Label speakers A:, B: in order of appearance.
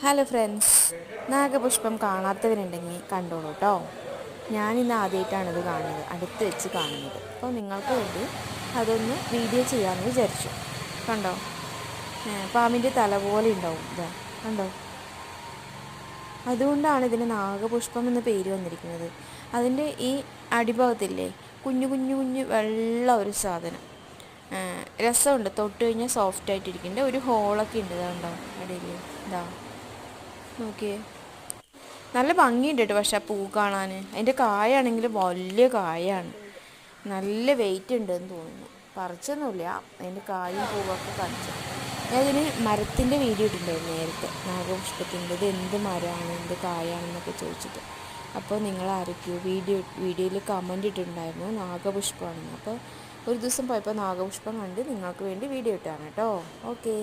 A: Hello friends, നാഗപുഷ്പം കാണാത്തവരുണ്ടെങ്കിൽ കണ്ടോളൂ കേട്ടോ. ഞാനിന്ന് ആദ്യമായിട്ടാണിത് കാണുന്നത്, അടുത്ത് വെച്ച് കാണുന്നത്. അപ്പോൾ നിങ്ങൾക്ക് വേണ്ടി അതൊന്ന് വീഡിയോ ചെയ്യാമെന്ന് വിചാരിച്ചു. കണ്ടോ, പാമ്പിൻ്റെ തല പോലെ ഉണ്ടാവും. ഇതാ കണ്ടോ, അതുകൊണ്ടാണ് ഇതിന് നാഗപുഷ്പം എന്ന പേര് വന്നിരിക്കുന്നത്. അതിൻ്റെ ഈ അടിഭാഗത്തില്ലേ കുഞ്ഞു കുഞ്ഞു കുഞ്ഞു വെള്ള ഒരു സാധനം, രസമുണ്ട്. തൊട്ട് കഴിഞ്ഞാൽ സോഫ്റ്റ് ആയിട്ടിരിക്കുന്നുണ്ട്. ഒരു ഹോളൊക്കെ ഉണ്ട്, ഇതാണ്ടോ ഇടയിൽ. ഇതാ നോക്കിയേ, നല്ല ഭംഗിയുണ്ട് കേട്ടോ. പക്ഷെ ആ പൂ കാണാൻ, അതിൻ്റെ കായാണെങ്കിൽ വലിയ കായാണ്, നല്ല വെയിറ്റ് ഉണ്ടെന്ന് തോന്നുന്നു. പറിച്ചൊന്നുമില്ല, അതിൻ്റെ കായും പൂവൊക്കെ കാണിച്ചു. ഞാൻ ഇതിന് മരത്തിൻ്റെ വീഡിയോ ഇട്ടിട്ടുണ്ടായിരുന്നു നേരത്തെ, നാഗപുഷ്പത്തിൻ്റെ. ഇത് എന്ത് മരമാണ്, എന്ത് കായാണെന്നൊക്കെ ചോദിച്ചിട്ട്. അപ്പോൾ നിങ്ങൾ ആരൊക്കെയോ വീഡിയോയിൽ കമൻറ്റ് ഇട്ടിട്ടുണ്ടായിരുന്നു നാഗപുഷ്പമാണെന്ന്. അപ്പോൾ ഒരു ദിവസം പോയപ്പോൾ നാഗപുഷ്പം കണ്ട് നിങ്ങൾക്ക് വേണ്ടി വീഡിയോ ഇട്ടാണ് കേട്ടോ. ഓക്കേ.